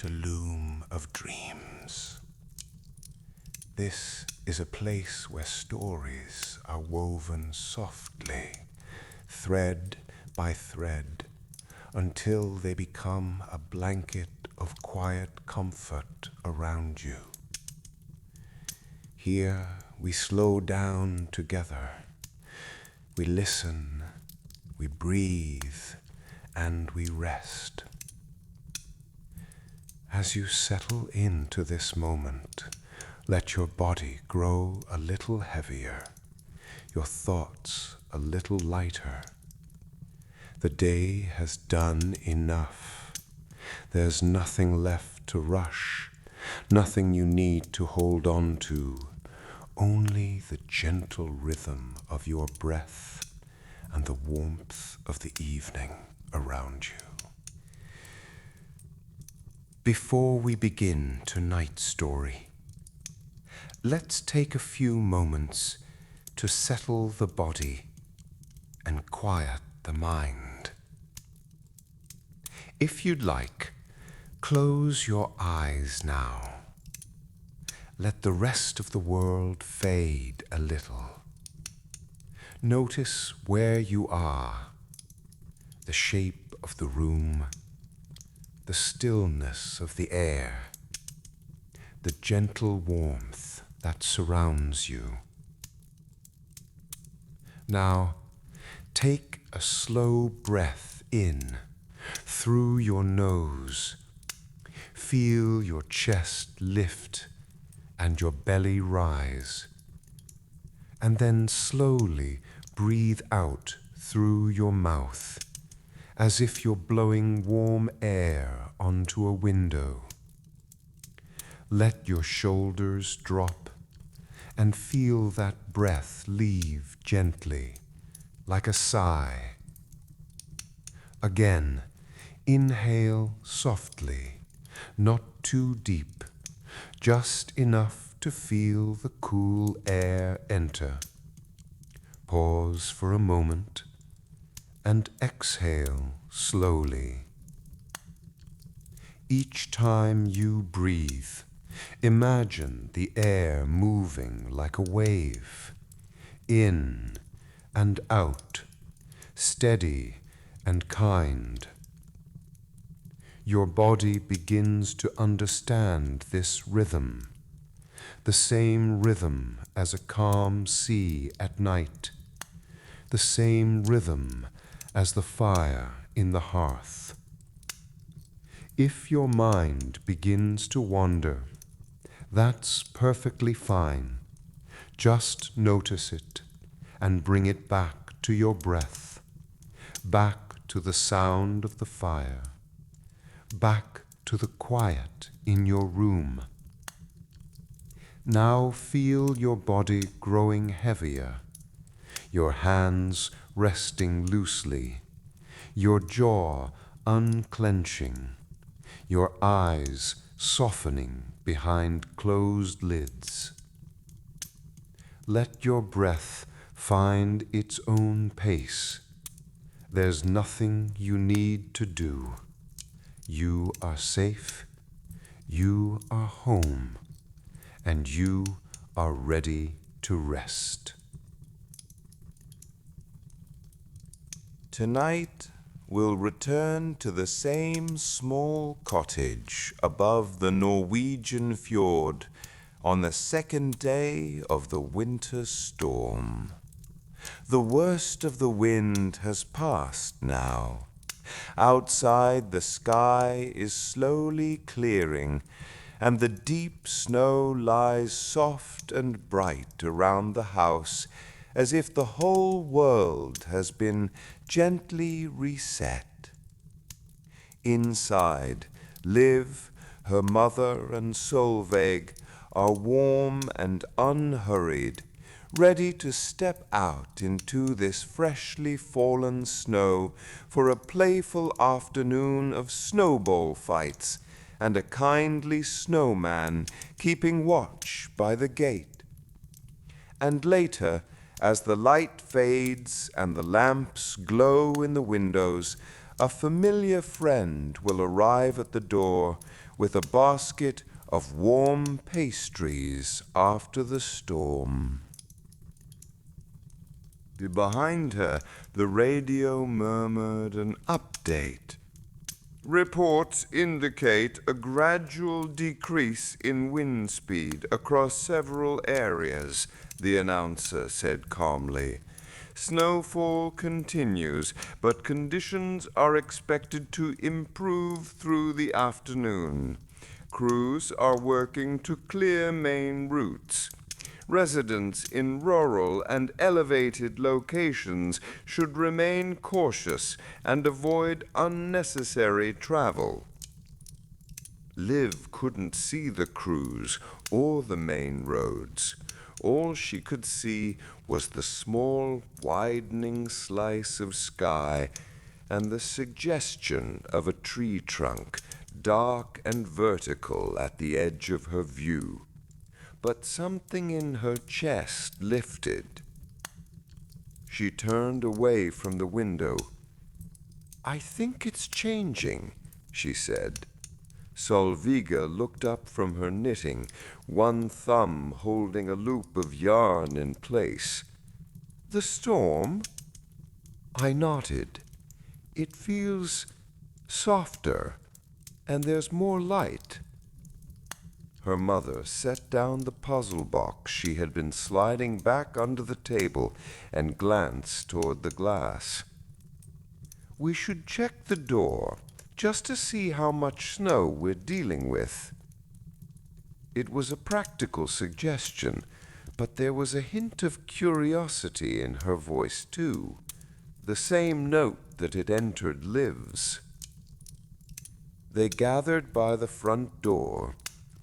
to Loom of dreams. This is a place where stories are woven softly, thread by thread, until they become a blanket of quiet comfort around you. Here we slow down together. We listen, we breathe, and we rest. As you settle into this moment, let your body grow a little heavier, your thoughts a little lighter. The day has done enough. There's nothing left to rush, nothing you need to hold on to, only the gentle rhythm of your breath and the warmth of the evening around you. Before we begin tonight's story, let's take a few moments to settle the body and quiet the mind. If you'd like, close your eyes now. Let the rest of the world fade a little. Notice where you are, the shape of the room, the stillness of the air, the gentle warmth that surrounds you. Now, take a slow breath in through your nose. Feel your chest lift and your belly rise. And then slowly breathe out through your mouth, as if you're blowing warm air onto a window. Let your shoulders drop and feel that breath leave gently, like a sigh. Again, inhale softly, not too deep, just enough to feel the cool air enter. Pause for a moment and exhale slowly. Each time you breathe, imagine the air moving like a wave, in and out, steady and kind. Your body begins to understand this rhythm, the same rhythm as a calm sea at night, the same rhythm as the fire in the hearth. If your mind begins to wander, that's perfectly fine. Just notice it and bring it back to your breath, back to the sound of the fire, back to the quiet in your room. Now feel your body growing heavier, your hands resting loosely, your jaw unclenching, your eyes softening behind closed lids. Let your breath find its own pace. There's nothing you need to do. You are safe, you are home, and you are ready to rest. Tonight, we'll return to the same small cottage above the Norwegian fjord on the second day of the winter storm. The worst of the wind has passed now. Outside, the sky is slowly clearing, and the deep snow lies soft and bright around the house, as if the whole world has been gently reset. Inside, Liv, her mother, and Solveig are warm and unhurried, ready to step out into this freshly fallen snow for a playful afternoon of snowball fights and a kindly snowman keeping watch by the gate. And later, as the light fades and the lamps glow in the windows, a familiar friend will arrive at the door with a basket of warm pastries after the storm. Behind her, the radio murmured an update. Reports indicate a gradual decrease in wind speed across several areas, the announcer said calmly. Snowfall continues, but conditions are expected to improve through the afternoon. Crews are working to clear main routes. Residents in rural and elevated locations should remain cautious and avoid unnecessary travel. Liv couldn't see the crews or the main roads. All she could see was the small, widening slice of sky and the suggestion of a tree trunk, dark and vertical at the edge of her view. But something in her chest lifted. She turned away from the window. "I think it's changing," she said. Solviga looked up from her knitting, one thumb holding a loop of yarn in place. "The storm?" I nodded. "It feels softer, and there's more light." Her mother set down the puzzle box she had been sliding back under the table and glanced toward the glass. "We should check the door, just to see how much snow we're dealing with." It was a practical suggestion, but there was a hint of curiosity in her voice, too, the same note that had entered Liv's. They gathered by the front door,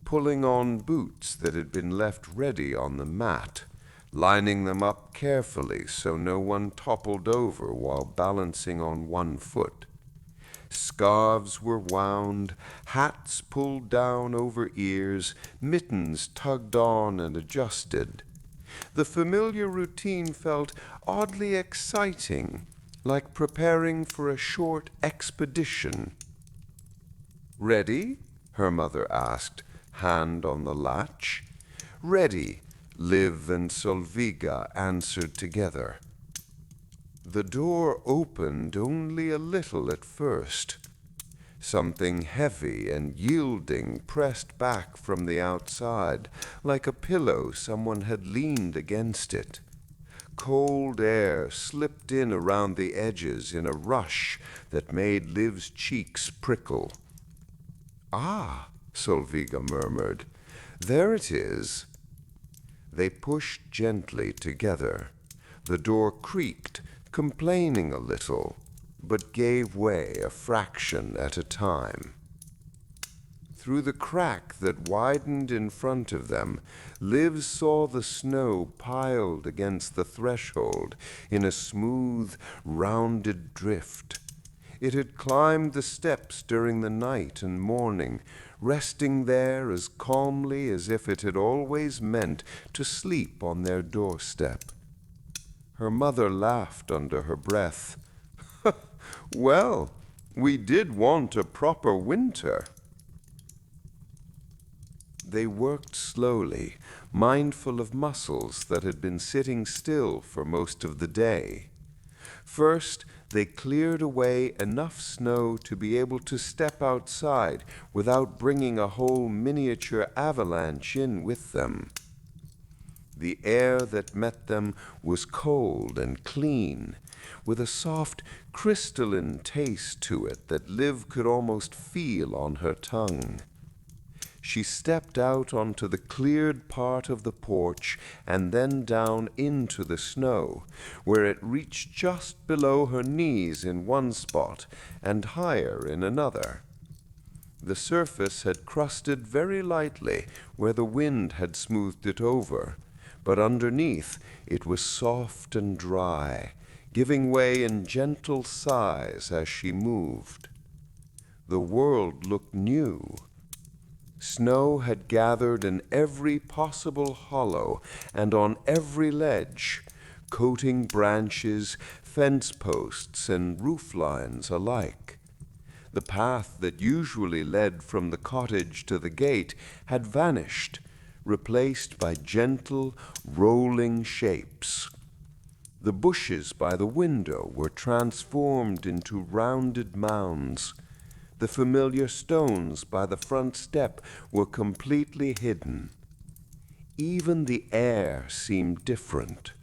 pulling on boots that had been left ready on the mat, lining them up carefully so no one toppled over while balancing on one foot. Scarves were wound, hats pulled down over ears, mittens tugged on and adjusted. The familiar routine felt oddly exciting, like preparing for a short expedition. "Ready?" her mother asked, hand on the latch. "Ready," Liv and Solviga answered together. The door opened only a little at first. Something heavy and yielding pressed back from the outside, like a pillow someone had leaned against it. Cold air slipped in around the edges in a rush that made Liv's cheeks prickle. "Ah," Solviga murmured. "There it is." They pushed gently together. The door creaked, complaining a little, but gave way a fraction at a time. Through the crack that widened in front of them, Liv saw the snow piled against the threshold in a smooth, rounded drift. It had climbed the steps during the night and morning, resting there as calmly as if it had always meant to sleep on their doorstep. Her mother laughed under her breath. "Well, we did want a proper winter." They worked slowly, mindful of muscles that had been sitting still for most of the day. First, they cleared away enough snow to be able to step outside without bringing a whole miniature avalanche in with them. The air that met them was cold and clean, with a soft, crystalline taste to it that Liv could almost feel on her tongue. She stepped out onto the cleared part of the porch and then down into the snow, where it reached just below her knees in one spot and higher in another. The surface had crusted very lightly where the wind had smoothed it over, but underneath it was soft and dry, giving way in gentle sighs as she moved. The world looked new. Snow had gathered in every possible hollow and on every ledge, coating branches, fence posts and roof lines alike. The path that usually led from the cottage to the gate had vanished, replaced by gentle, rolling shapes. The bushes by the window were transformed into rounded mounds. The familiar stones by the front step were completely hidden. Even the air seemed different.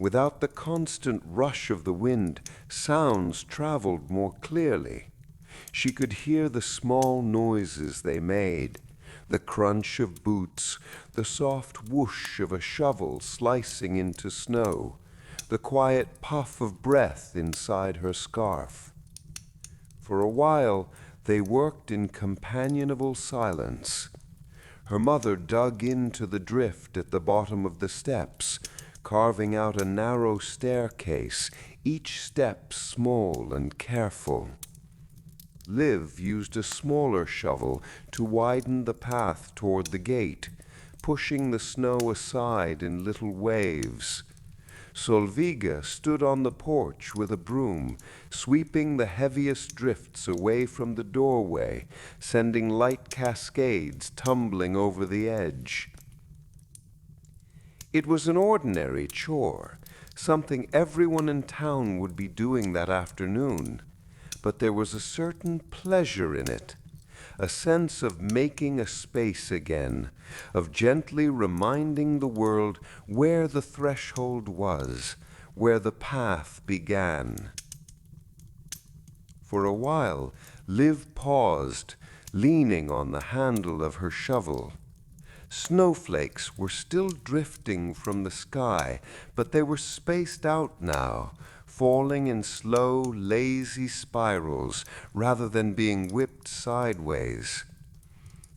Without the constant rush of the wind, sounds traveled more clearly. She could hear the small noises they made, the crunch of boots, the soft whoosh of a shovel slicing into snow, the quiet puff of breath inside her scarf. For a while, they worked in companionable silence. Her mother dug into the drift at the bottom of the steps, carving out a narrow staircase, each step small and careful. Liv used a smaller shovel to widen the path toward the gate, pushing the snow aside in little waves. Solviga stood on the porch with a broom, sweeping the heaviest drifts away from the doorway, sending light cascades tumbling over the edge. It was an ordinary chore, something everyone in town would be doing that afternoon, but there was a certain pleasure in it, a sense of making a space again, of gently reminding the world where the threshold was, where the path began. For a while, Liv paused, leaning on the handle of her shovel. Snowflakes were still drifting from the sky, but they were spaced out now, falling in slow, lazy spirals rather than being whipped sideways.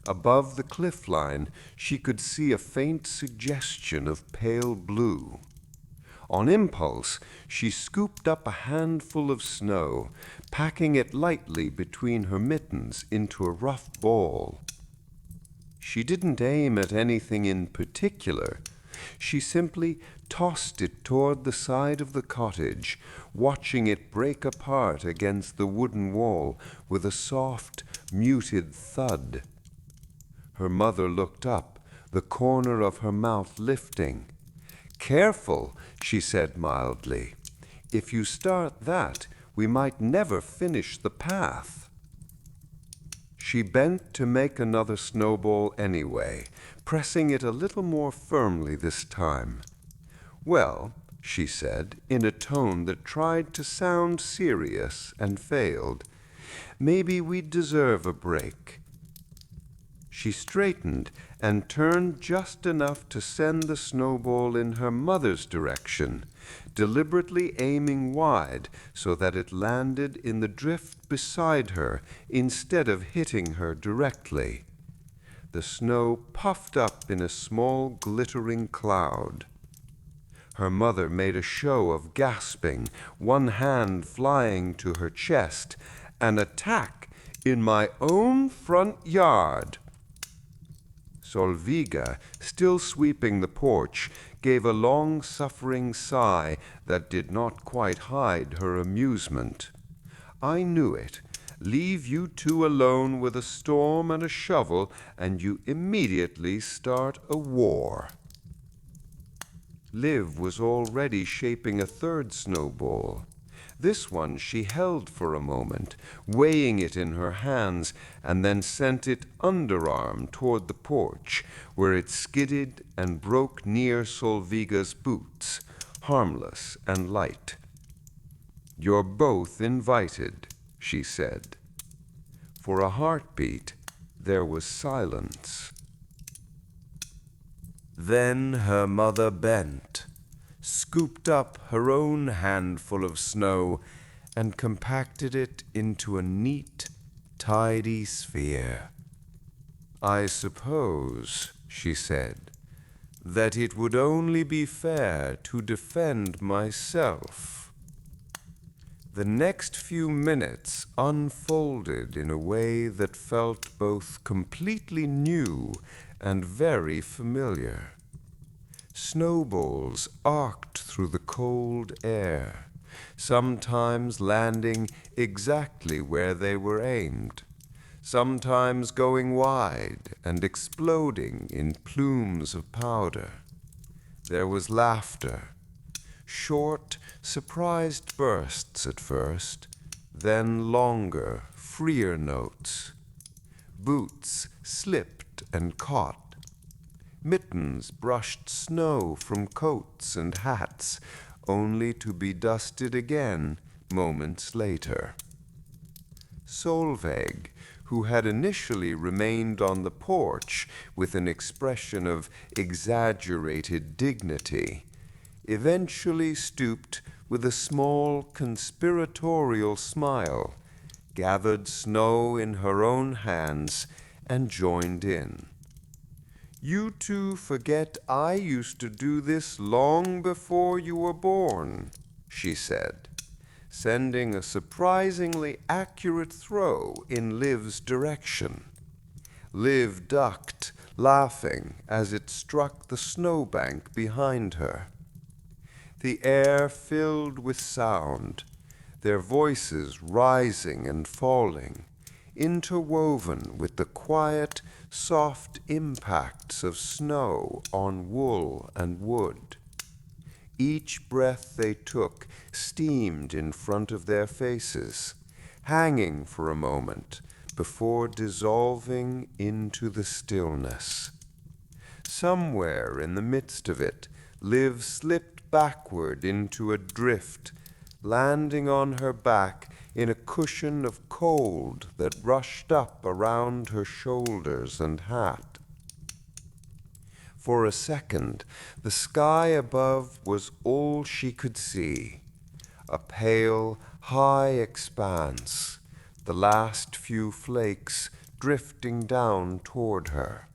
Above the cliff line, she could see a faint suggestion of pale blue. On impulse, she scooped up a handful of snow, packing it lightly between her mittens into a rough ball. She didn't aim at anything in particular. She simply tossed it toward the side of the cottage, watching it break apart against the wooden wall with a soft, muted thud. Her mother looked up, the corner of her mouth lifting. "Careful," she said mildly. "If you start that, we might never finish the path." She bent to make another snowball anyway, pressing it a little more firmly this time. "Well," she said, in a tone that tried to sound serious and failed, "maybe we deserve a break." She straightened and turned just enough to send the snowball in her mother's direction, deliberately aiming wide so that it landed in the drift beside her instead of hitting her directly. The snow puffed up in a small glittering cloud. Her mother made a show of gasping, one hand flying to her chest. "An attack in my own front yard!" Solviga, still sweeping the porch, gave a long-suffering sigh that did not quite hide her amusement. "I knew it. Leave you two alone with a storm and a shovel, and you immediately start a war." Liv was already shaping a third snowball. This one she held for a moment, weighing it in her hands, and then sent it underarm toward the porch, where it skidded and broke near Solviga's boots, harmless and light. "You're both invited," she said. For a heartbeat, there was silence. Then her mother bent, scooped up her own handful of snow, and compacted it into a neat, tidy sphere. "I suppose," she said, "that it would only be fair to defend myself." The next few minutes unfolded in a way that felt both completely new and very familiar. Snowballs arced through the cold air. sometimes landing exactly where they were aimed, sometimes going wide and exploding in plumes of powder. There was laughter, short, surprised bursts at first, then longer, freer notes. Boots slipped and caught. Mittens brushed snow from coats and hats, only to be dusted again moments later. Solveig, who had initially remained on the porch with an expression of exaggerated dignity, eventually stooped with a small conspiratorial smile, gathered snow in her own hands, and joined in. "You two forget I used to do this long before you were born," she said, sending a surprisingly accurate throw in Liv's direction. Liv ducked, laughing as it struck the snowbank behind her. The air filled with sound, their voices rising and falling, interwoven with the quiet, soft impacts of snow on wool and wood. Each breath they took steamed in front of their faces, hanging for a moment before dissolving into the stillness. Somewhere in the midst of it, Liv slipped backward into a drift, landing on her back in a cushion of cold that rushed up around her shoulders and hat. For a second, the sky above was all she could see, a pale, high expanse, the last few flakes drifting down toward her.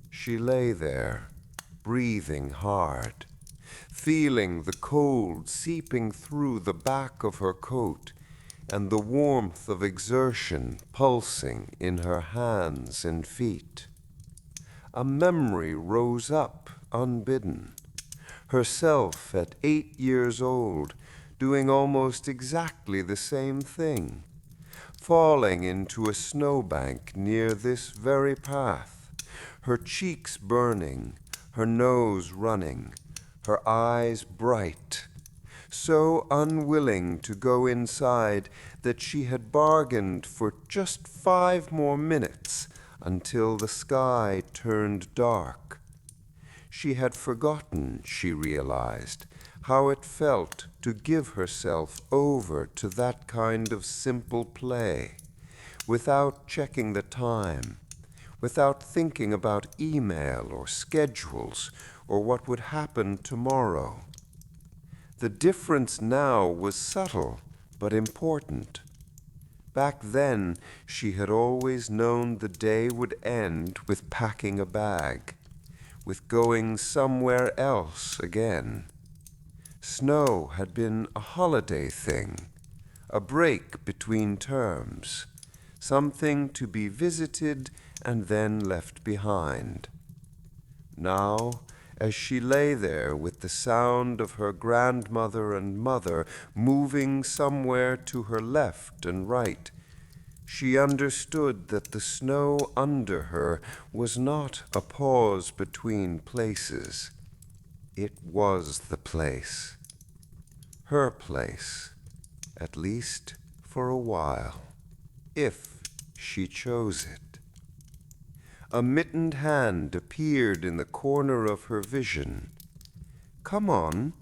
She lay there, breathing hard, feeling the cold seeping through the back of her coat and the warmth of exertion pulsing in her hands and feet. A memory rose up unbidden, herself at 8 years old, doing almost exactly the same thing, falling into a snowbank near this very path, her cheeks burning, her nose running, her eyes bright, so unwilling to go inside that she had bargained for just 5 more minutes until the sky turned dark. She had forgotten, she realized, how it felt to give herself over to that kind of simple play, without checking the time, without thinking about email or schedules or what would happen tomorrow. The difference now was subtle but important. Back then, she had always known the day would end with packing a bag, with going somewhere else again. Snow had been a holiday thing, a break between terms, something to be visited and then left behind. Now, as she lay there with the sound of her grandmother and mother moving somewhere to her left and right, she understood that the snow under her was not a pause between places. It was the place. Her place, at least for a while, if she chose it. A mittened hand appeared in the corner of her vision. "Come on,"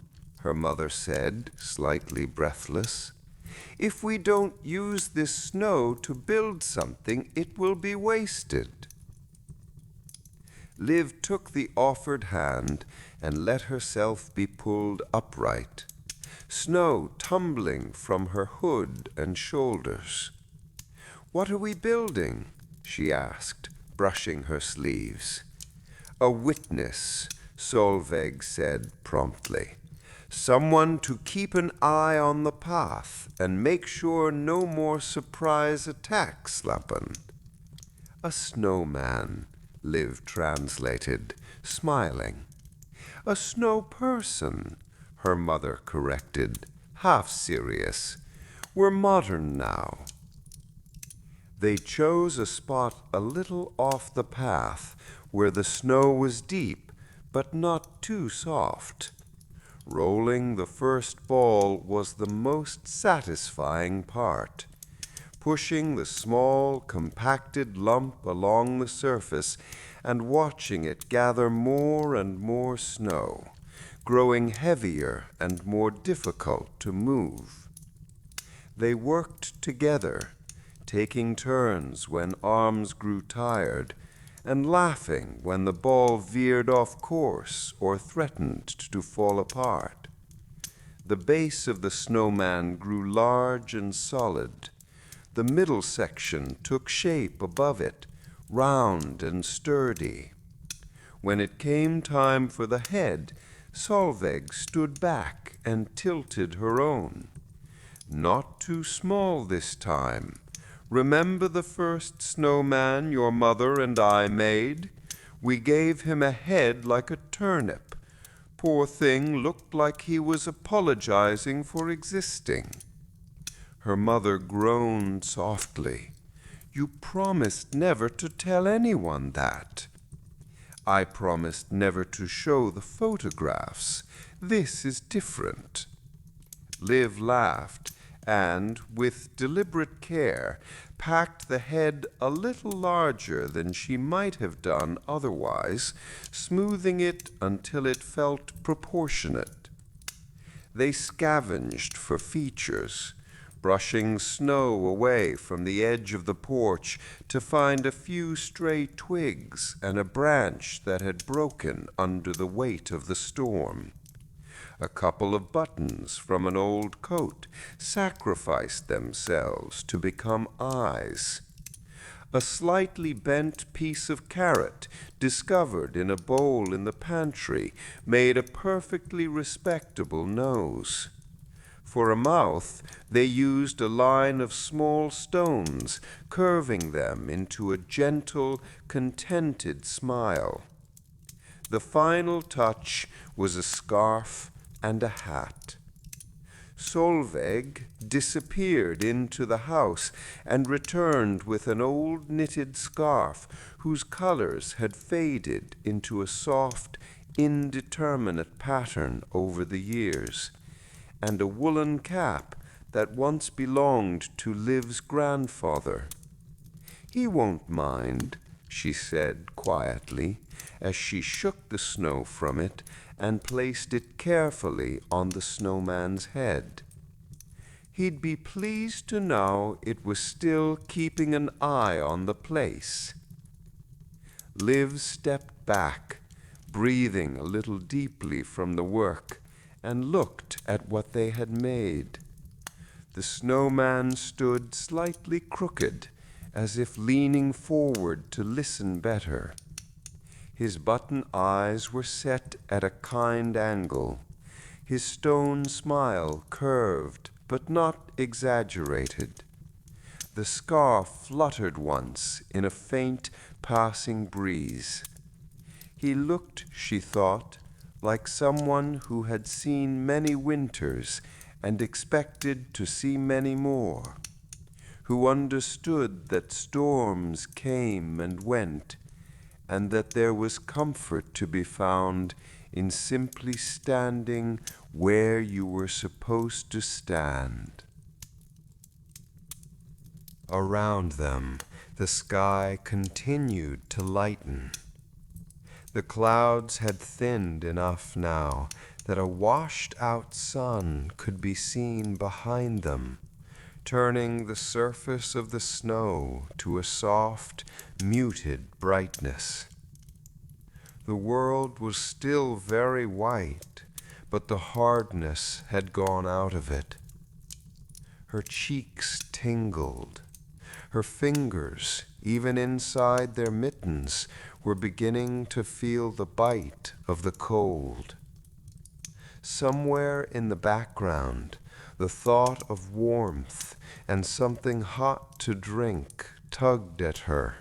her mother said, slightly breathless. "If we don't use this snow to build something, it will be wasted." Liv took the offered hand and let herself be pulled upright, snow tumbling from her hood and shoulders. "What are we building?" she asked, brushing her sleeves. "A witness," Solveig said promptly. "Someone to keep an eye on the path and make sure no more surprise attacks happen." "A snowman," Liv translated, smiling. "A snow person," her mother corrected, half serious. We're modern now. They chose a spot a little off the path where the snow was deep but not too soft. Rolling the first ball was the most satisfying part. Pushing the small, compacted lump along the surface and watching it gather more and more snow, growing heavier and more difficult to move. They worked together, taking turns when arms grew tired, and laughing when the ball veered off course or threatened to fall apart. The base of the snowman grew large and solid. The middle section took shape above it, round and sturdy. When it came time for the head, Solveig stood back and tilted her own. Not too small this time. Remember the first snowman your mother and I made? We gave him a head like a turnip. Poor thing looked like he was apologizing for existing. Her mother groaned softly. You promised never to tell anyone that. I promised never to show the photographs. This is different. Liv laughed and, with deliberate care, packed the head a little larger than she might have done otherwise, smoothing it until it felt proportionate. They scavenged for features, brushing snow away from the edge of the porch to find a few stray twigs and a branch that had broken under the weight of the storm. A couple of buttons from an old coat sacrificed themselves to become eyes. A slightly bent piece of carrot discovered in a bowl in the pantry made a perfectly respectable nose. For a mouth, they used a line of small stones, curving them into a gentle, contented smile. The final touch was a scarf and a hat. Solveig disappeared into the house and returned with an old knitted scarf whose colors had faded into a soft, indeterminate pattern over the years, and a woolen cap that once belonged to Liv's grandfather. He won't mind, she said quietly, as she shook the snow from it and placed it carefully on the snowman's head. He'd be pleased to know it was still keeping an eye on the place. Liv stepped back, breathing a little deeply from the work, and looked at what they had made. The snowman stood slightly crooked, as if leaning forward to listen better. His button eyes were set at a kind angle, his stone smile curved but not exaggerated. The scarf fluttered once in a faint passing breeze. He looked, she thought, like someone who had seen many winters and expected to see many more, who understood that storms came and went, and that there was comfort to be found in simply standing where you were supposed to stand. Around them, the sky continued to lighten. The clouds had thinned enough now that a washed-out sun could be seen behind them, turning the surface of the snow to a soft, muted brightness. The world was still very white, but the hardness had gone out of it. Her cheeks tingled. Her fingers, even inside their mittens, were beginning to feel the bite of the cold. Somewhere in the background, the thought of warmth and something hot to drink tugged at her.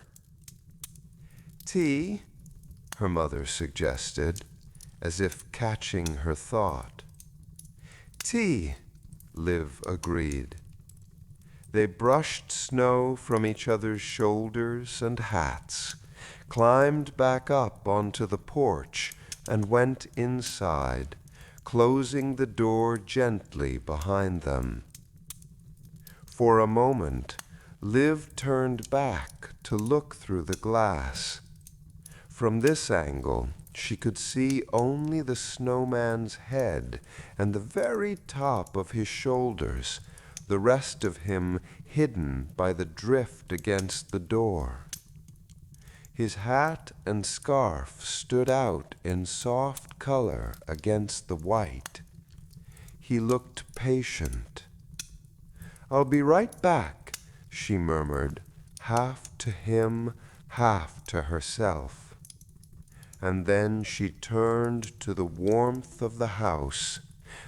Tea? Her mother suggested, as if catching her thought. Tea, Liv agreed. They brushed snow from each other's shoulders and hats, climbed back up onto the porch, and went inside, closing the door gently behind them. For a moment, Liv turned back to look through the glass. From this angle, she could see only the snowman's head and the very top of his shoulders, the rest of him hidden by the drift against the door. His hat and scarf stood out in soft color against the white. He looked patient. "I'll be right back," she murmured, half to him, half to herself. And then she turned to the warmth of the house,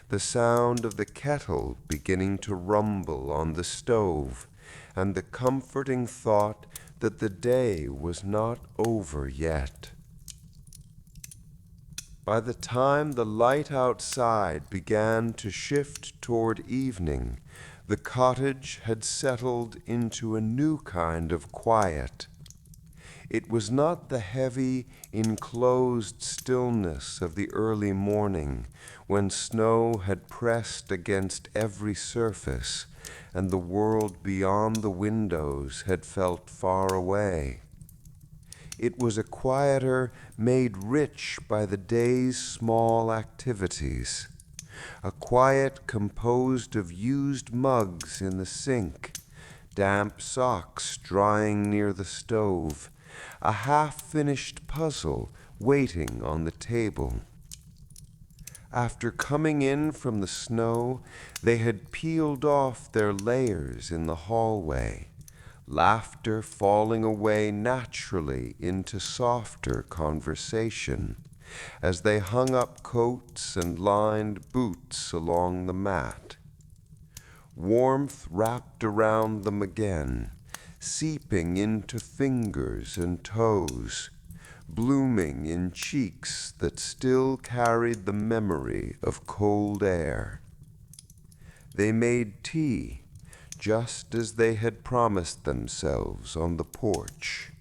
the sound of the kettle beginning to rumble on the stove, and the comforting thought that the day was not over yet. By the time the light outside began to shift toward evening, the cottage had settled into a new kind of quiet. It was not the heavy, enclosed stillness of the early morning, when snow had pressed against every surface, and the world beyond the windows had felt far away. It was a quieter made rich by the day's small activities, a quiet composed of used mugs in the sink, damp socks drying near the stove, a half-finished puzzle waiting on the table. After coming in from the snow, they had peeled off their layers in the hallway, laughter falling away naturally into softer conversation as they hung up coats and lined boots along the mat. Warmth wrapped around them again, seeping into fingers and toes, blooming in cheeks that still carried the memory of cold air. They made tea, just as they had promised themselves on the porch.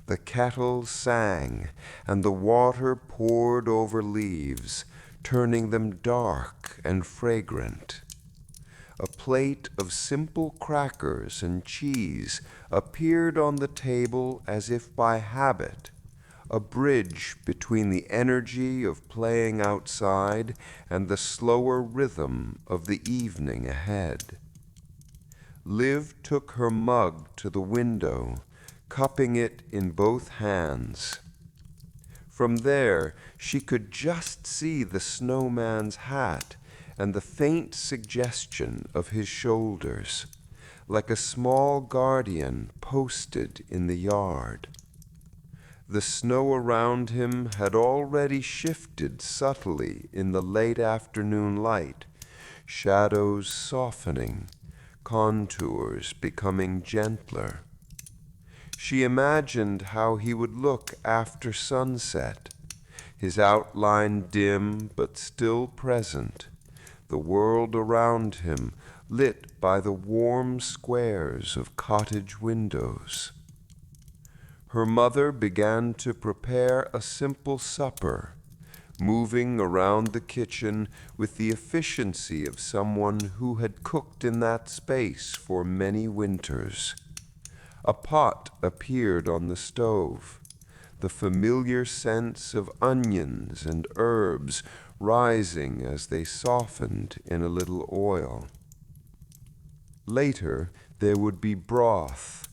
The kettle sang, and the water poured over leaves, turning them dark and fragrant. A plate of simple crackers and cheese appeared on the table as if by habit, a bridge between the energy of playing outside and the slower rhythm of the evening ahead. Liv took her mug to the window, cupping it in both hands. From there, she could just see the snowman's hat and the faint suggestion of his shoulders, like a small guardian posted in the yard. The snow around him had already shifted subtly in the late afternoon light, shadows softening, contours becoming gentler. She imagined how he would look after sunset, his outline dim but still present, the world around him lit by the warm squares of cottage windows. Her mother began to prepare a simple supper, moving around the kitchen with the efficiency of someone who had cooked in that space for many winters. A pot appeared on the stove, the familiar sense of onions and herbs rising as they softened in a little oil. Later, there would be broth,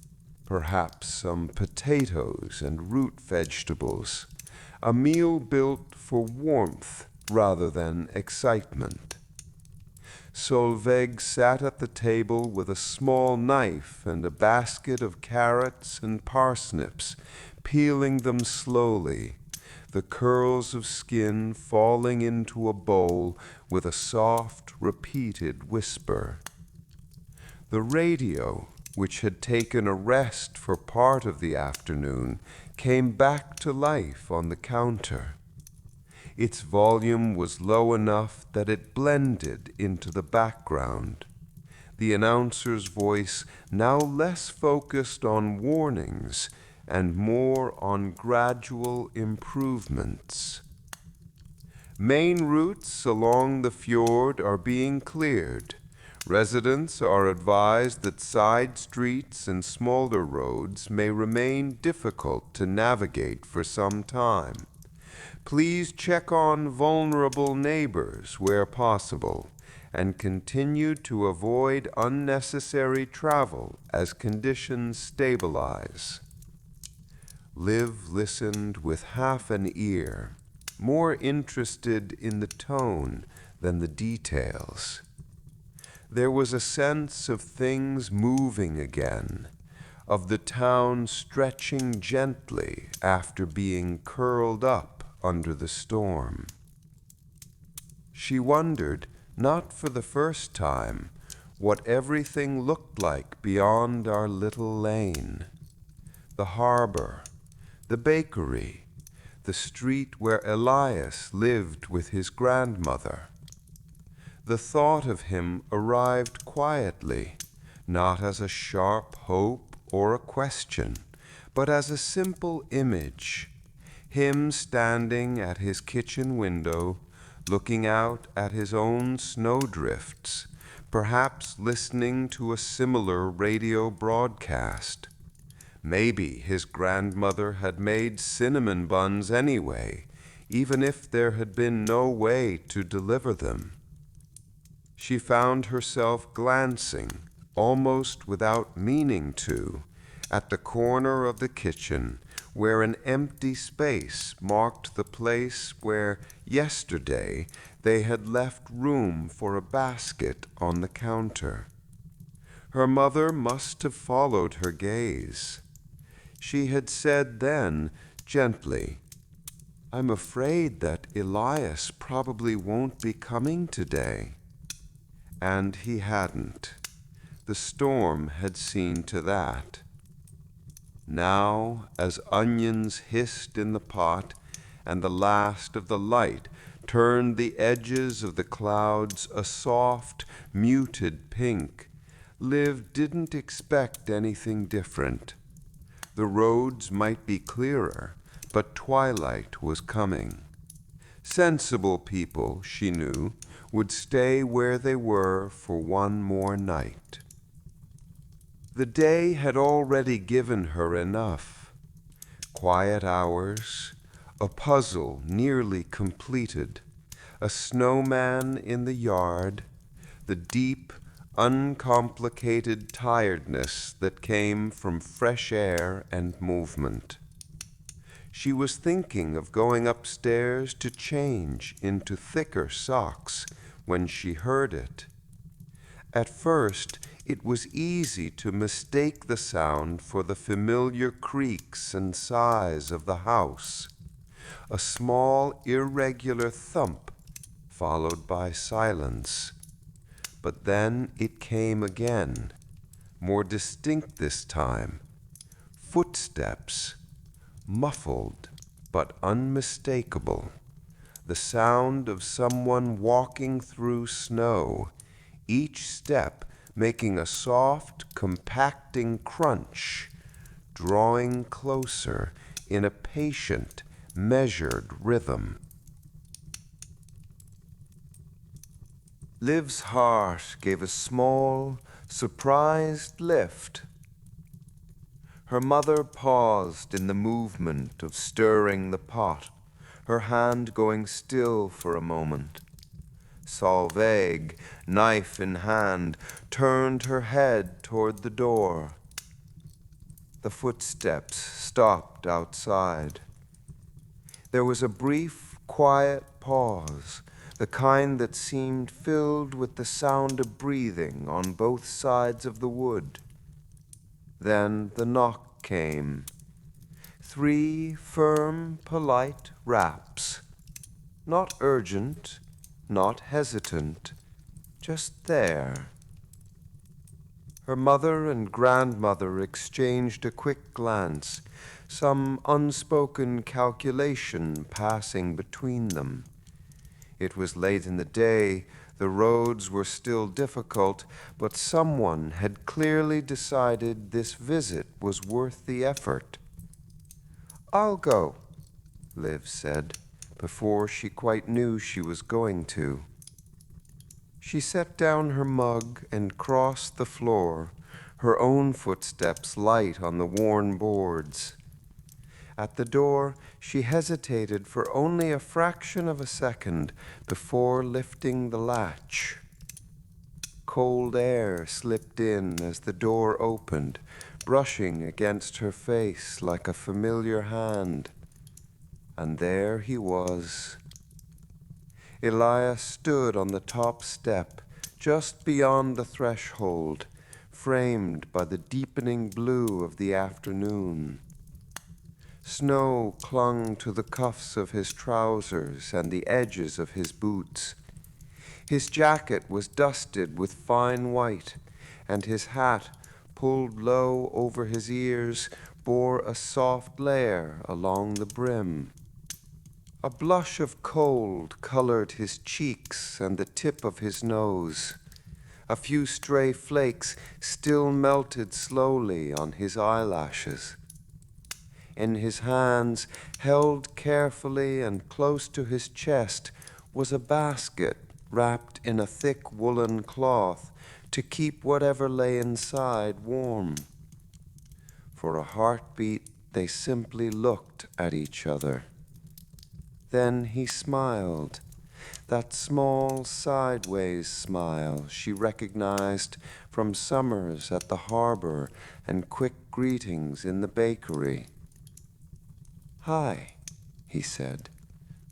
perhaps some potatoes and root vegetables, a meal built for warmth rather than excitement. Solveig sat at the table with a small knife and a basket of carrots and parsnips, peeling them slowly, the curls of skin falling into a bowl with a soft, repeated whisper. The radio, which had taken a rest for part of the afternoon, came back to life on the counter. Its volume was low enough that it blended into the background. The announcer's voice now less focused on warnings and more on gradual improvements. Main routes along the fjord are being cleared. Residents are advised that side streets and smaller roads may remain difficult to navigate for some time. Please check on vulnerable neighbors where possible and continue to avoid unnecessary travel as conditions stabilize. Liv listened with half an ear, more interested in the tone than the details. There was a sense of things moving again, of the town stretching gently after being curled up under the storm. She wondered, not for the first time, what everything looked like beyond our little lane. The harbor, the bakery, the street where Elias lived with his grandmother. The thought of him arrived quietly, not as a sharp hope or a question, but as a simple image. Him standing at his kitchen window, looking out at his own snowdrifts, perhaps listening to a similar radio broadcast. Maybe his grandmother had made cinnamon buns anyway, even if there had been no way to deliver them. She found herself glancing, almost without meaning to, at the corner of the kitchen where an empty space marked the place where yesterday they had left room for a basket on the counter. Her mother must have followed her gaze. She had said then, gently, "I'm afraid that Elias probably won't be coming today." And he hadn't. The storm had seen to that. Now, as onions hissed in the pot, and the last of the light turned the edges of the clouds a soft, muted pink, Liv didn't expect anything different. The roads might be clearer, but twilight was coming. Sensible people, she knew, would stay where they were for one more night. The day had already given her enough. Quiet hours, a puzzle nearly completed, a snowman in the yard, the deep, uncomplicated tiredness that came from fresh air and movement. She was thinking of going upstairs to change into thicker socks when she heard it. At first, it was easy to mistake the sound for the familiar creaks and sighs of the house. A small, irregular thump, followed by silence. But then it came again, more distinct this time. Footsteps, muffled but unmistakable. The sound of someone walking through snow, each step making a soft, compacting crunch, drawing closer in a patient, measured rhythm. Liv's heart gave a small, surprised lift. Her mother paused in the movement of stirring the pot, her hand going still for a moment. Solveig, knife in hand, turned her head toward the door. The footsteps stopped outside. There was a brief, quiet pause, the kind that seemed filled with the sound of breathing on both sides of the wood. Then the knock came. 3 firm, polite raps. Not urgent, not hesitant, just there. Her mother and grandmother exchanged a quick glance, some unspoken calculation passing between them. It was late in the day, the roads were still difficult, but someone had clearly decided this visit was worth the effort. "I'll go," Liv said, before she quite knew she was going to. She set down her mug and crossed the floor, her own footsteps light on the worn boards. At the door, she hesitated for only a fraction of a second before lifting the latch. Cold air slipped in as the door opened, brushing against her face like a familiar hand. And there he was. Elias stood on the top step, just beyond the threshold, framed by the deepening blue of the afternoon. Snow clung to the cuffs of his trousers and the edges of his boots. His jacket was dusted with fine white, and his hat, pulled low over his ears, bore a soft layer along the brim. A blush of cold colored his cheeks and the tip of his nose. A few stray flakes still melted slowly on his eyelashes. In his hands, held carefully and close to his chest, was a basket wrapped in a thick woolen cloth to keep whatever lay inside warm. For a heartbeat, they simply looked at each other. Then he smiled, that small sideways smile she recognized from summers at the harbor and quick greetings in the bakery. "Hi," he said,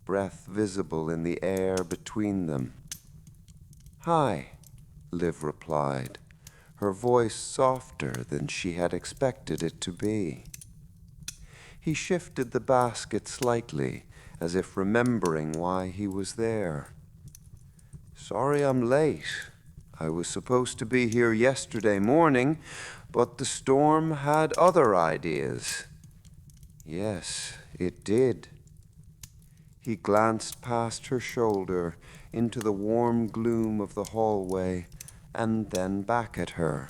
breath visible in the air between them. "Hi," Liv replied, her voice softer than she had expected it to be. He shifted the basket slightly, as if remembering why he was there. "Sorry I'm late. I was supposed to be here yesterday morning, but the storm had other ideas." Yes, it did. He glanced past her shoulder into the warm gloom of the hallway and then back at her.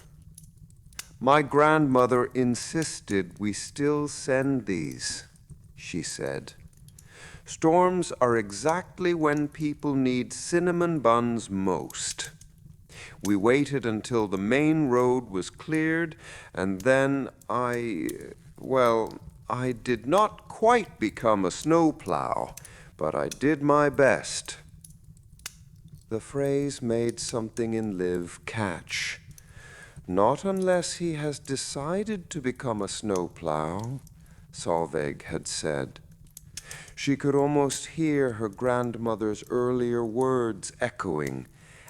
"My grandmother insisted we still send these," she said. "Storms are exactly when people need cinnamon buns most. We waited until the main road was cleared, and then I did not quite become a snowplow, but I did my best." The phrase made something in Liv catch. "Not unless he has decided to become a snowplow," Solveig had said. She could almost hear her grandmother's earlier words echoing,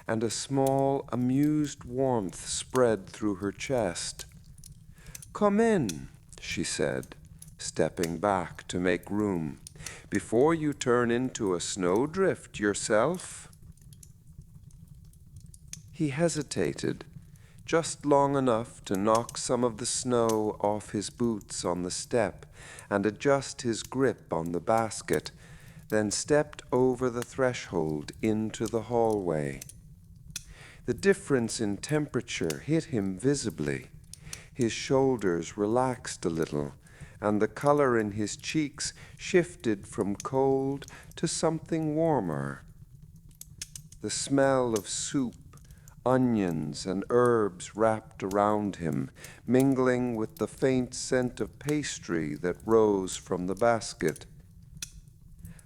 and a small, amused warmth spread through her chest. "Come in," she said, stepping back to make room, "before you turn into a snowdrift yourself." He hesitated, just long enough to knock some of the snow off his boots on the step and adjust his grip on the basket, then stepped over the threshold into the hallway. The difference in temperature hit him visibly. His shoulders relaxed a little, and the color in his cheeks shifted from cold to something warmer. The smell of soup, onions, and herbs wrapped around him, mingling with the faint scent of pastry that rose from the basket.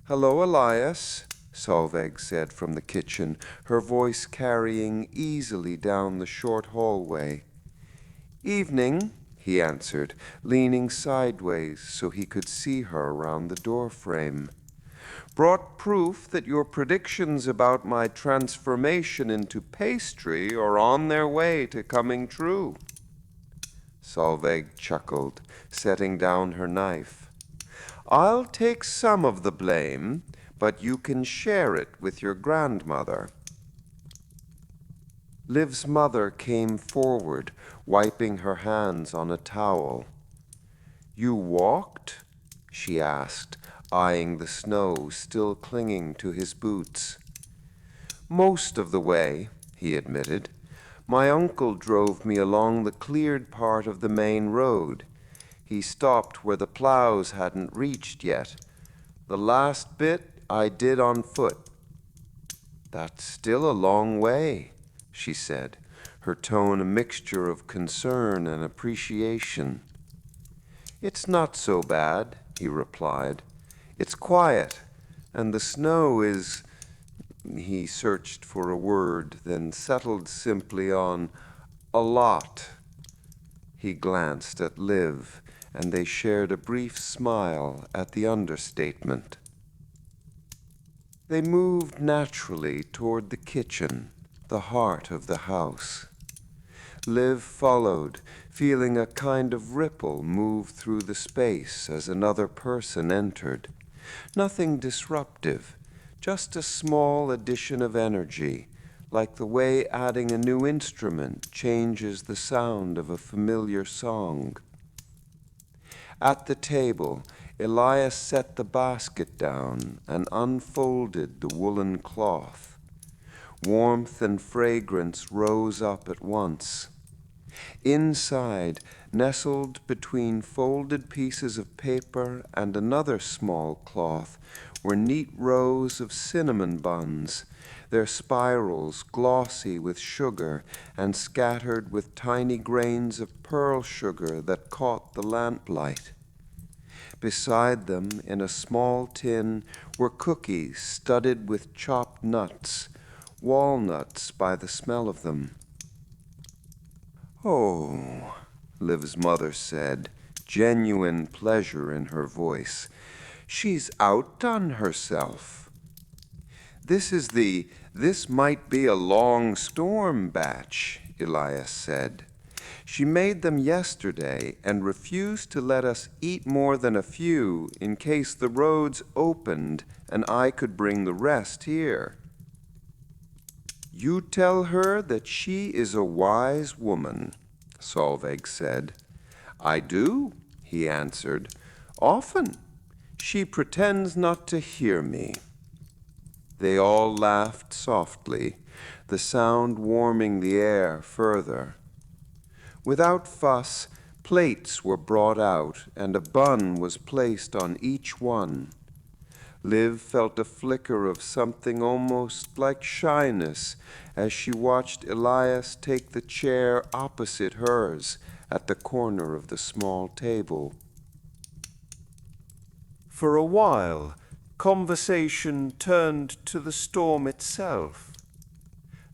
"Hello, Elias," Solveig said from the kitchen, her voice carrying easily down the short hallway. "Evening," he answered, leaning sideways so he could see her around the doorframe. "Brought proof that your predictions about my transformation into pastry are on their way to coming true." Solveig chuckled, setting down her knife. "I'll take some of the blame, but you can share it with your grandmother." Liv's mother came forward, wiping her hands on a towel. "You walked?" she asked, eyeing the snow still clinging to his boots. "Most of the way," he admitted. "My uncle drove me along the cleared part of the main road. He stopped where the plows hadn't reached yet. The last bit I did on foot." "That's still a long way," she said, her tone a mixture of concern and appreciation. "It's not so bad," he replied. "It's quiet, and the snow is—" He searched for a word, then settled simply on "a lot." He glanced at Liv, and they shared a brief smile at the understatement. They moved naturally toward the kitchen, the heart of the house. Liv followed, feeling a kind of ripple move through the space as another person entered. Nothing disruptive, just a small addition of energy, like the way adding a new instrument changes the sound of a familiar song. At the table, Elias set the basket down and unfolded the woolen cloth. Warmth and fragrance rose up at once. Inside, nestled between folded pieces of paper and another small cloth, were neat rows of cinnamon buns, their spirals glossy with sugar and scattered with tiny grains of pearl sugar that caught the lamplight. Beside them, in a small tin, were cookies studded with chopped nuts, walnuts by the smell of them. "Oh," Liv's mother said, genuine pleasure in her voice. "She's outdone herself." This might be a long storm batch," Elias said. "She made them yesterday and refused to let us eat more than a few in case the roads opened and I could bring the rest here." "You tell her that she is a wise woman," Solveig said. "I do," he answered. "Often. She pretends not to hear me." They all laughed softly, the sound warming the air further. Without fuss, plates were brought out, and a bun was placed on each one. Liv felt a flicker of something almost like shyness as she watched Elias take the chair opposite hers at the corner of the small table. For a while, conversation turned to the storm itself.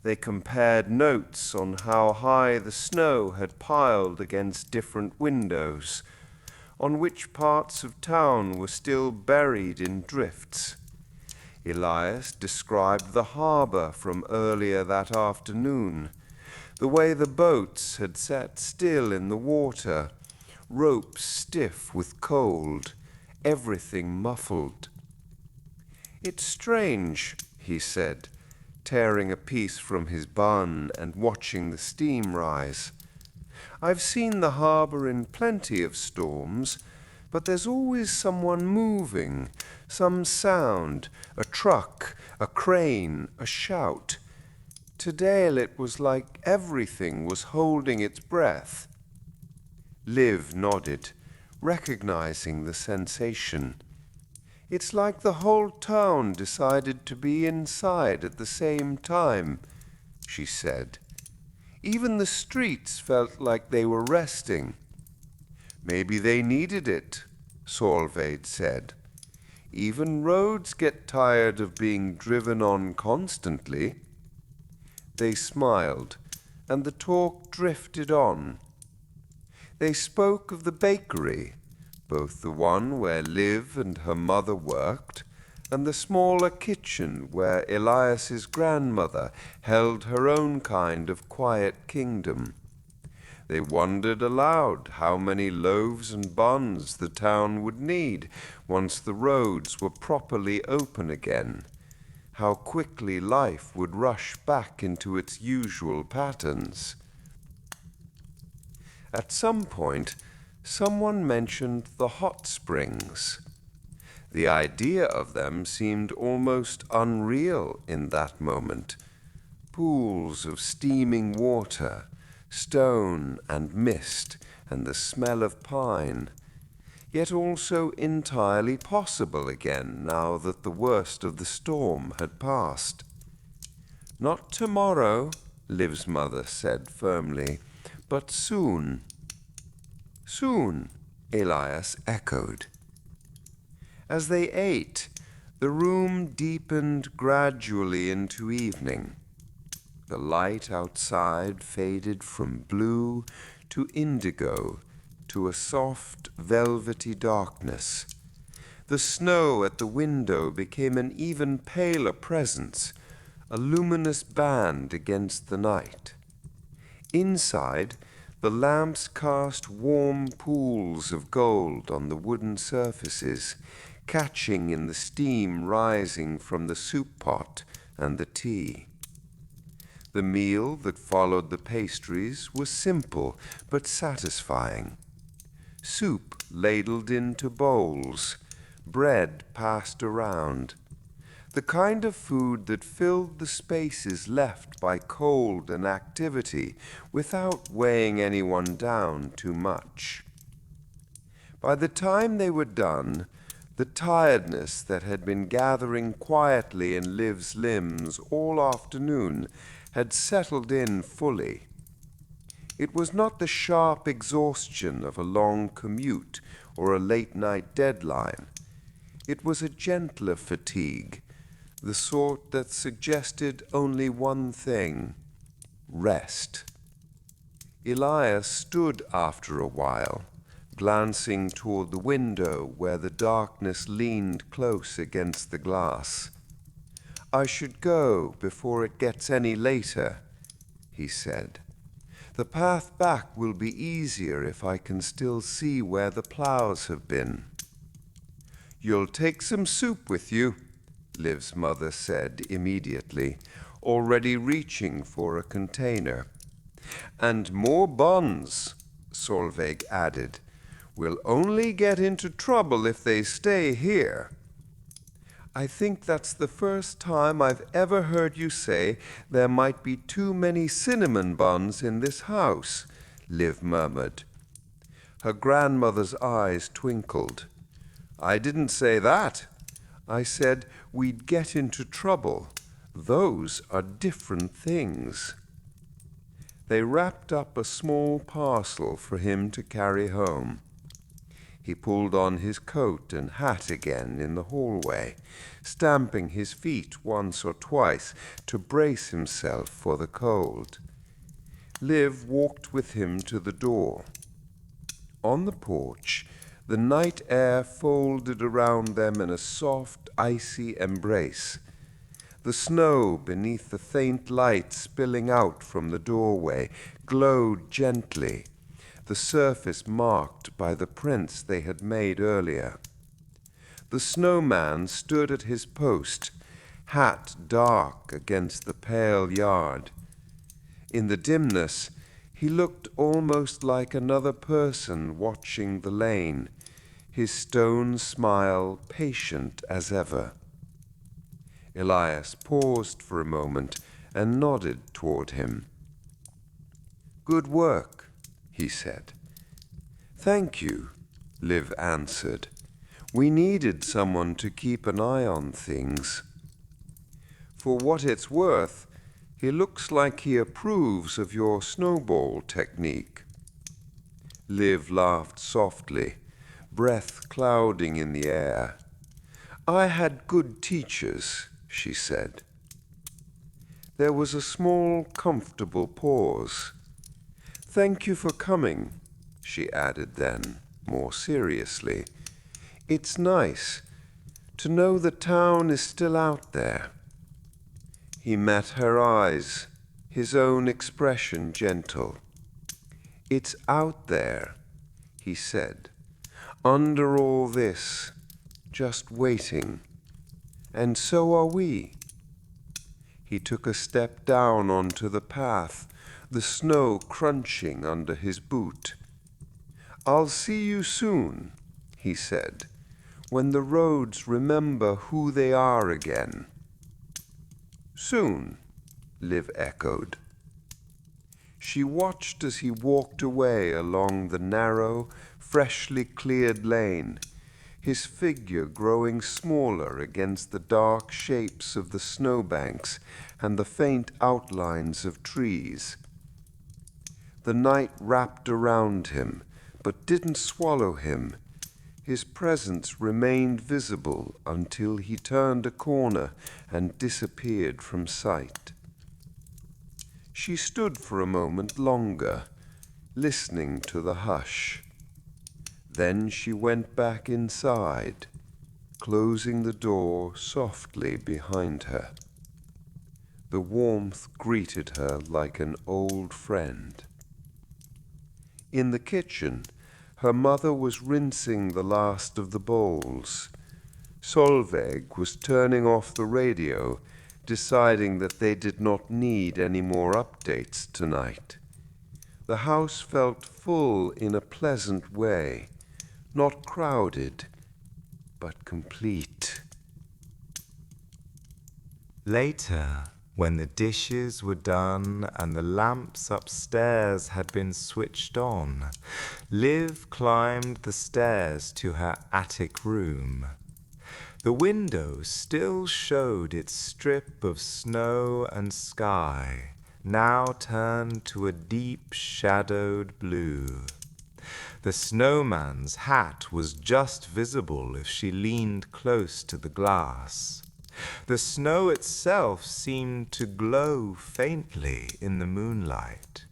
They compared notes on how high the snow had piled against different windows, on which parts of town were still buried in drifts. Elias described the harbor from earlier that afternoon, the way the boats had sat still in the water, ropes stiff with cold, everything muffled. "It's strange," he said, tearing a piece from his bun and watching the steam rise. "I've seen the harbor in plenty of storms, but there's always someone moving, some sound, a truck, a crane, a shout. Today it was like everything was holding its breath." Liv nodded, recognizing the sensation. "It's like the whole town decided to be inside at the same time," she said. "Even the streets felt like they were resting." "Maybe they needed it," Solveig said. "Even roads get tired of being driven on constantly." They smiled, and the talk drifted on. They spoke of the bakery, both the one where Liv and her mother worked, and the smaller kitchen where Elias's grandmother held her own kind of quiet kingdom. They wondered aloud how many loaves and buns the town would need once the roads were properly open again, how quickly life would rush back into its usual patterns. At some point, someone mentioned the hot springs. The idea of them seemed almost unreal in that moment. Pools of steaming water, stone and mist, and the smell of pine, yet also entirely possible again now that the worst of the storm had passed. Not tomorrow, Liv's mother said firmly, but soon. Soon, Elias echoed. As they ate, the room deepened gradually into evening. The light outside faded from blue to indigo to a soft, velvety darkness. The snow at the window became an even paler presence, a luminous band against the night. Inside, the lamps cast warm pools of gold on the wooden surfaces, catching in the steam rising from the soup pot and the tea. The meal that followed the pastries was simple but satisfying. Soup ladled into bowls, bread passed around. The kind of food that filled the spaces left by cold and activity without weighing anyone down too much. By the time they were done, the tiredness that had been gathering quietly in Liv's limbs all afternoon had settled in fully. It was not the sharp exhaustion of a long commute or a late-night deadline. It was a gentler fatigue, the sort that suggested only one thing: rest. Elias stood after a while, glancing toward the window where the darkness leaned close against the glass. "I should go before it gets any later," he said. "The path back will be easier if I can still see where the plows have been." "You'll take some soup with you," Liv's mother said immediately, already reaching for a container. "And more buns," Solveig added. "We'll only get into trouble if they stay here." "I think that's the first time I've ever heard you say there might be too many cinnamon buns in this house," Liv murmured. Her grandmother's eyes twinkled. "I didn't say that. I said we'd get into trouble. Those are different things." They wrapped up a small parcel for him to carry home. He pulled on his coat and hat again in the hallway, stamping his feet once or twice to brace himself for the cold. Liv walked with him to the door. On the porch, the night air folded around them in a soft, icy embrace. The snow beneath the faint light spilling out from the doorway glowed gently, the surface marked by the prints they had made earlier. The snowman stood at his post, hat dark against the pale yard. In the dimness, he looked almost like another person watching the lane, his stone smile patient as ever. Elias paused for a moment and nodded toward him. "Good work," he said. "Thank you," Liv answered. "We needed someone to keep an eye on things." "For what it's worth, he looks like he approves of your snowball technique." Liv laughed softly, breath clouding in the air. "I had good teachers," she said. There was a small, comfortable pause. "Thank you for coming," she added then, more seriously. "It's nice to know the town is still out there." He met her eyes, his own expression gentle. "It's out there," he said, "under all this, just waiting. And so are we." He took a step down onto the path, the snow crunching under his boot. "I'll see you soon," he said, "when the roads remember who they are again." "Soon," Liv echoed. She watched as he walked away along the narrow, freshly cleared lane, his figure growing smaller against the dark shapes of the snowbanks and the faint outlines of trees. The night wrapped around him, but didn't swallow him. His presence remained visible until he turned a corner and disappeared from sight. She stood for a moment longer, listening to the hush. Then she went back inside, closing the door softly behind her. The warmth greeted her like an old friend. In the kitchen, her mother was rinsing the last of the bowls. Solveig was turning off the radio, deciding that they did not need any more updates tonight. The house felt full in a pleasant way, not crowded, but complete. Later, when the dishes were done and the lamps upstairs had been switched on, Liv climbed the stairs to her attic room. The window still showed its strip of snow and sky, now turned to a deep shadowed blue. The snowman's hat was just visible if she leaned close to the glass. The snow itself seemed to glow faintly in the moonlight.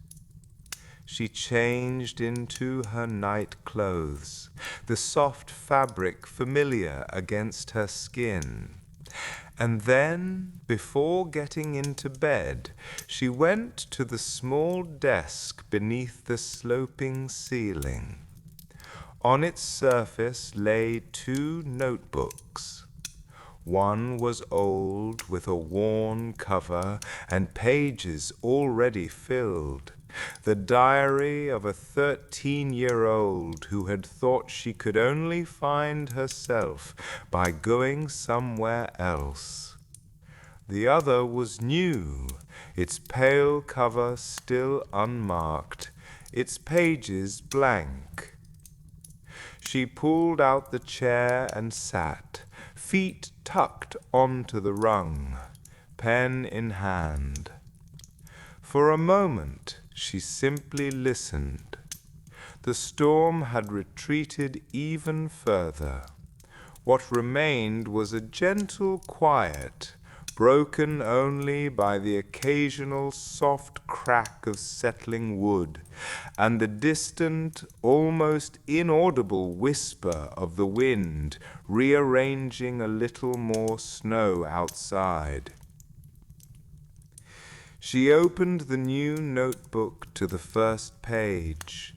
She changed into her night clothes, the soft fabric familiar against her skin. And then, before getting into bed, she went to the small desk beneath the sloping ceiling. On its surface lay 2 notebooks. One was old, with a worn cover and pages already filled. The diary of a 13-year-old who had thought she could only find herself by going somewhere else. The other was new, its pale cover still unmarked, its pages blank. She pulled out the chair and sat, feet tucked onto the rung, pen in hand. For a moment, she simply listened. The storm had retreated even further. What remained was a gentle quiet, broken only by the occasional soft crack of settling wood and the distant, almost inaudible whisper of the wind rearranging a little more snow outside. She opened the new notebook to the first page.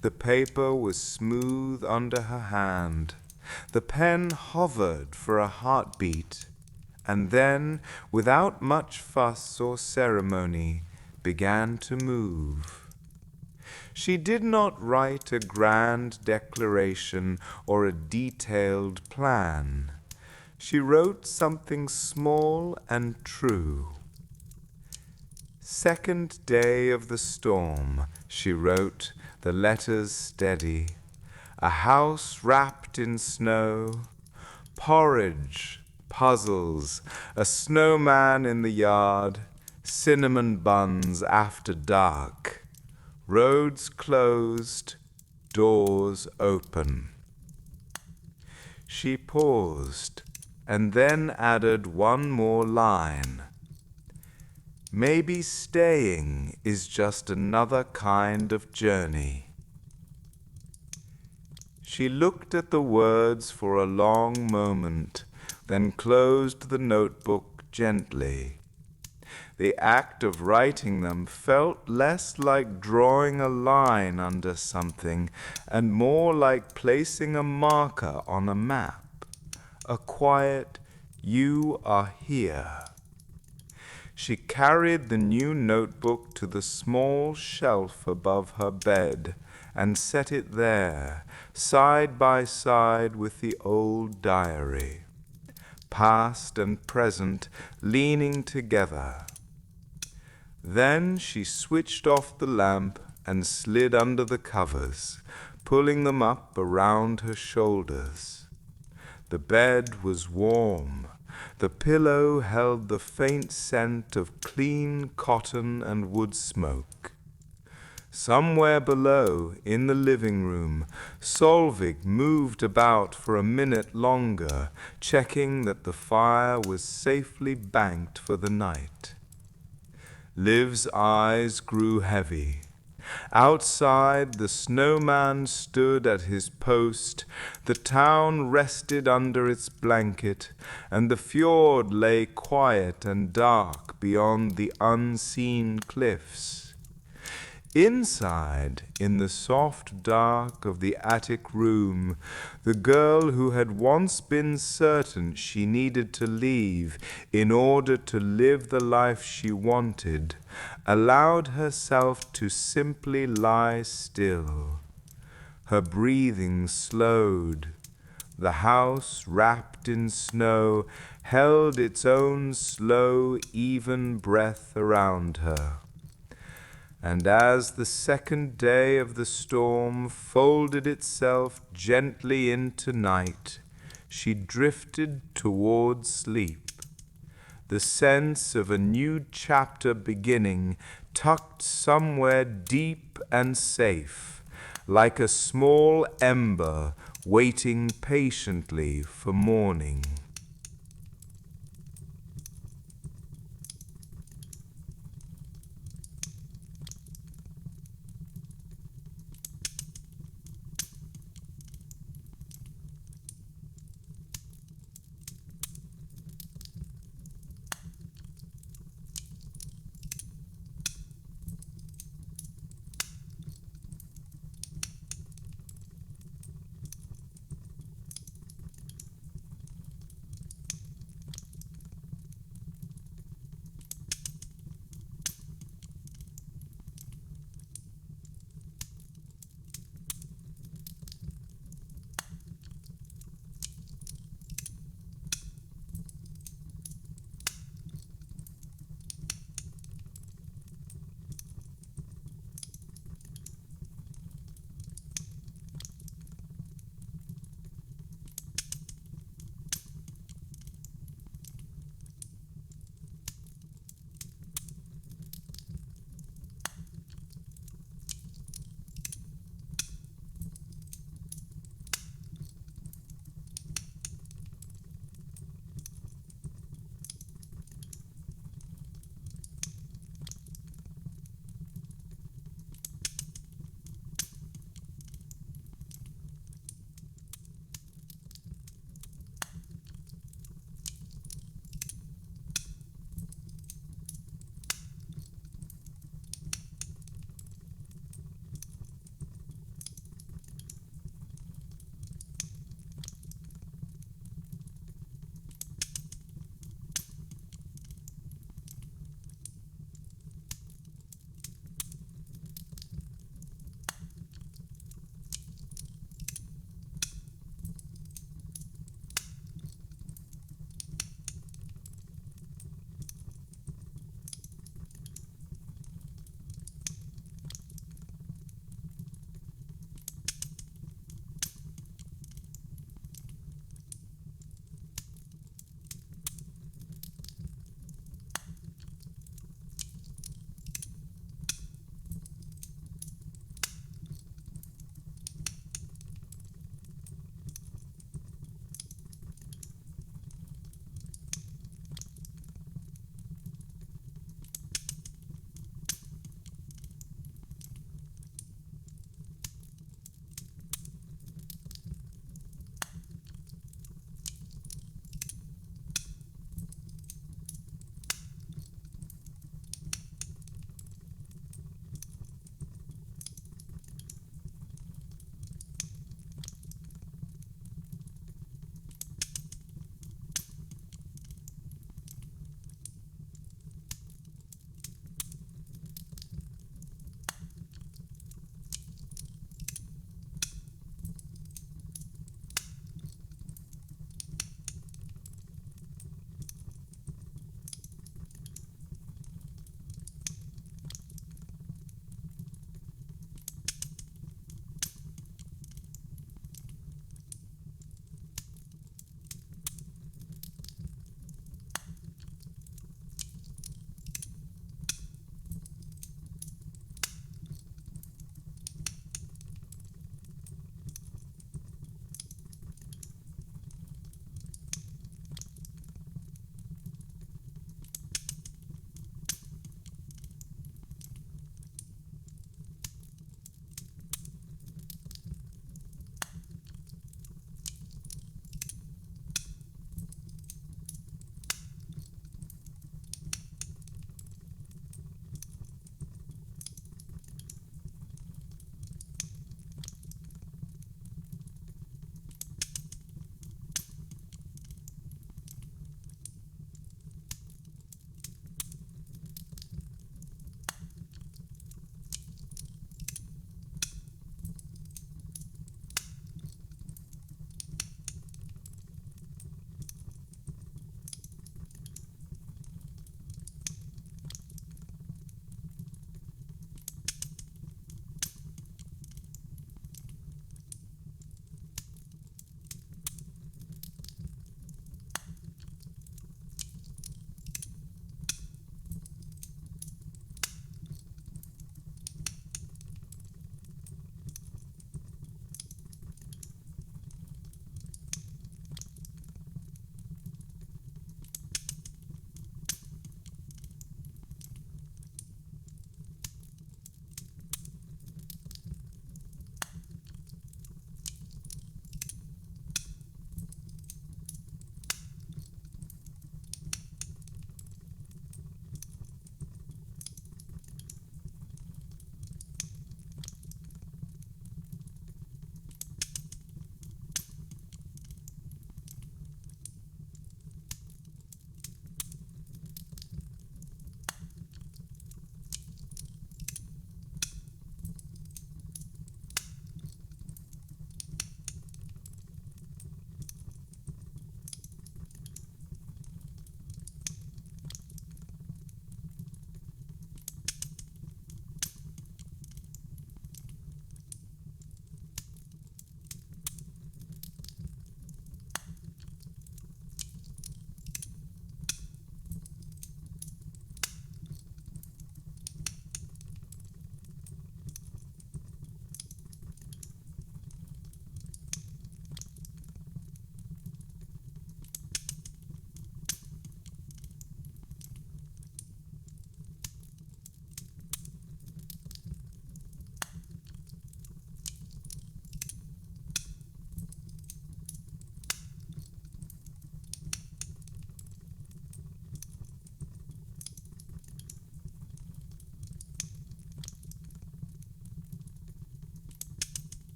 The paper was smooth under her hand. The pen hovered for a heartbeat, and then, without much fuss or ceremony, began to move. She did not write a grand declaration or a detailed plan. She wrote something small and true. "Second day of the storm," she wrote, the letters steady. "A house wrapped in snow, porridge, puzzles, a snowman in the yard, cinnamon buns after dark, roads closed, doors open." She paused and then added one more line. "Maybe staying is just another kind of journey." She looked at the words for a long moment, then closed the notebook gently. The act of writing them felt less like drawing a line under something and more like placing a marker on a map, a quiet "you are here." She carried the new notebook to the small shelf above her bed and set it there, side by side with the old diary, past and present leaning together. Then she switched off the lamp and slid under the covers, pulling them up around her shoulders. The bed was warm. The pillow held the faint scent of clean cotton and wood smoke. Somewhere below, in the living room, Solvig moved about for a minute longer, checking that the fire was safely banked for the night. Liv's eyes grew heavy. Outside, the snowman stood at his post, the town rested under its blanket, and the fjord lay quiet and dark beyond the unseen cliffs. Inside, in the soft dark of the attic room, the girl who had once been certain she needed to leave in order to live the life she wanted, allowed herself to simply lie still. Her breathing slowed. The house, wrapped in snow, held its own slow, even breath around her. And as the second day of the storm folded itself gently into night, she drifted toward sleep. The sense of a new chapter beginning, tucked somewhere deep and safe, like a small ember waiting patiently for morning.